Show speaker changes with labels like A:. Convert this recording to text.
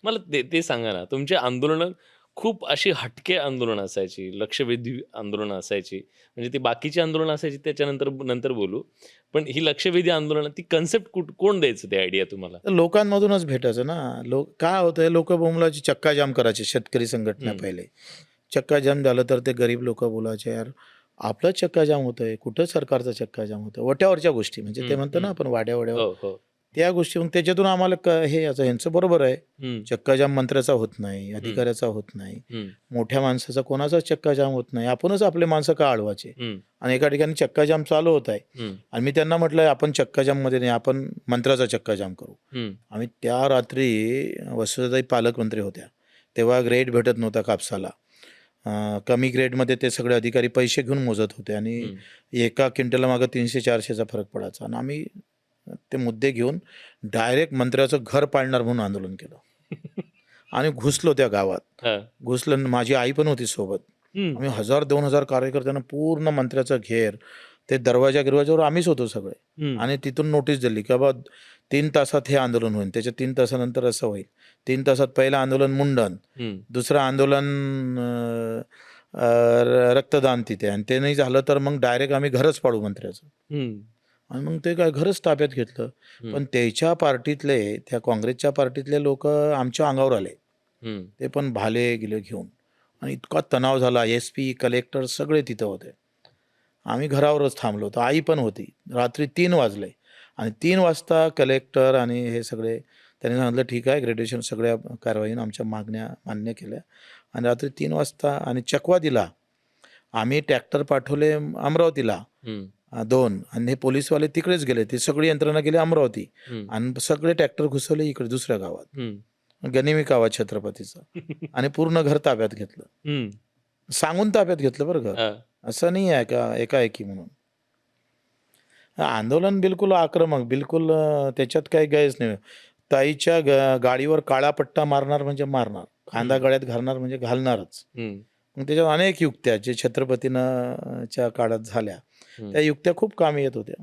A: मला ते ते सांगा ना, तुमची आंदोलनं खूप अशी हटके आंदोलनं असायची, लक्षवेधी आंदोलनं असायची. म्हणजे ती बाकीची आंदोलनं असायची त्याच्यानंतर नंतर बोलू. पण ही लक्षवेधी आंदोलनं ती कन्सेप्ट कोण द्यायचं ती आयडिया तुम्हाला?
B: तर लोकांमधूनच भेटायचं ना. काय होतंय लोकं बोंबलाची चक्काजाम करायचे शेतकरी संघटना
A: हं,
B: पहिले. चक्काजाम झालं तर ते गरीब लोकं बोलायचे, "यार आपलं चक्काजाम होतंय, कुठं सरकारचा चक्काजाम होतोय?" वट्यावरच्या गोष्टी म्हणजे ते
A: हं,
B: म्हणतो ना
A: हं.
B: आपण वाड्या-वड्यावर.
A: हो, हो.
B: त्या गोष्टी मग त्याच्यातून आम्हाला हे याचं ह्यांचं बरोबर आहे.
A: हं,
B: चक्काजाम मंत्र्याचा होत नाही,
A: हं,
B: अधिकाऱ्याचा होत नाही,
A: हं,
B: मोठ्या माणसाचा कोणाचाच चक्काजाम होत नाही. आपणच आपले माणसं का अडवायचे?
A: हं,
B: आणि एका ठिकाणी चक्काजाम चालू होत आहे
A: हं,
B: आणि मी त्यांना म्हटलं, "आपण चक्काजाममध्ये नाही, आपण मंत्र्याचा चक्काजाम करू."
A: हं,
B: आम्ही त्या रात्री वसुधाताई पालकमंत्री होत्या. तेव्हा ग्रेड भेटत नव्हता कापसाला. कमी ग्रेडमध्ये ते सगळे अधिकारी पैसे घेऊन मोजत होते आणि
A: हं.
B: एका क्विंटलमागे 300-400चा फरक पडायचा आणि आम्ही ते मुद्दे घेऊन डायरेक्ट मंत्र्याचं घर पाडणार म्हणून आंदोलन केलं आणि घुसलो त्या गावात.
A: हां.
B: घुसलं आणि माझी आई पण होती सोबत.
A: हं,
B: आम्ही 1000-2000 कार्यकर्त्यांना पूर्ण मंत्र्याचा घेर, ते दरवाजा-गिरवाजावर आम्हीच होतो सगळे
A: हं,
B: आणि तिथून नोटीस दिली, की बाबा 3 तासात हे आंदोलन होईल. त्याच्या 3 तासानंतर असं होईल. 3 तासात पहिलं आंदोलन मुंडन,
A: हं,
B: दुसरं आंदोलन अ, अ, रक्तदान तिथे आणि ते नाही झालं तर मग डायरेक्ट आम्ही घरच पाडू मंत्र्याचं.
A: हं,
B: आणि मग ते काय घरच ताब्यात घेतलं.
A: हं,
B: पण त्याच्या पार्टीतले, त्या काँग्रेसच्या पार्टीतले लोकं आमच्या अंगावर आले.
A: हं,
B: ते पण भाले-गिले घेऊन आणि इतका तणाव झाला. एस-पी, कलेक्टर सगळे तिथं होते. आम्ही घरावरच थांबलो होतो. आई पण होती. रात्री 3 वाजले आणि 3 वाजता कलेक्टर आणि हे सगळे त्यांनी सांगितलं, "ठीक आहे, ग्रॅड्युएशन सगळ्या कारवाईनं आमच्या मागण्या मान्य केल्या." आणि रात्री 3 वाजता आणि चकवा दिला. आम्ही ट्रॅक्टर पाठवले अमरावतीला.
A: हं,
B: 2 आणि हे पोलिसवाले तिकडेच गेले. ती सगळी यंत्रणा गेली अमरावती
A: हं,
B: आणि सगळे ट्रॅक्टर घुसवले इकडे दुसऱ्या गावात.
A: हं.
B: गनिमी गावात छत्रपतीचं आणि पूर्ण घर ताब्यात घेतलं.
A: हं.
B: सांगून ताब्यात घेतलं बरं का.
A: हां.
B: असं नाही आहे का एकाएकी म्हणून. आंदोलन बिलकुल आक्रमक, बिलकुल त्याच्यात काही गैरच नाही. ताईच्या गाडीवर काळा पट्टा मारणार म्हणजे मारणार. कांदा
A: हं,
B: गळ्यात घालणार म्हणजे घालणारच.
A: हं,
B: मग त्याच्यात अनेक युक्त्या जे छत्रपतीनं च्या काळात झाल्या,
A: हं.
B: त्या युक्त्या खूप कामी येत होत्या.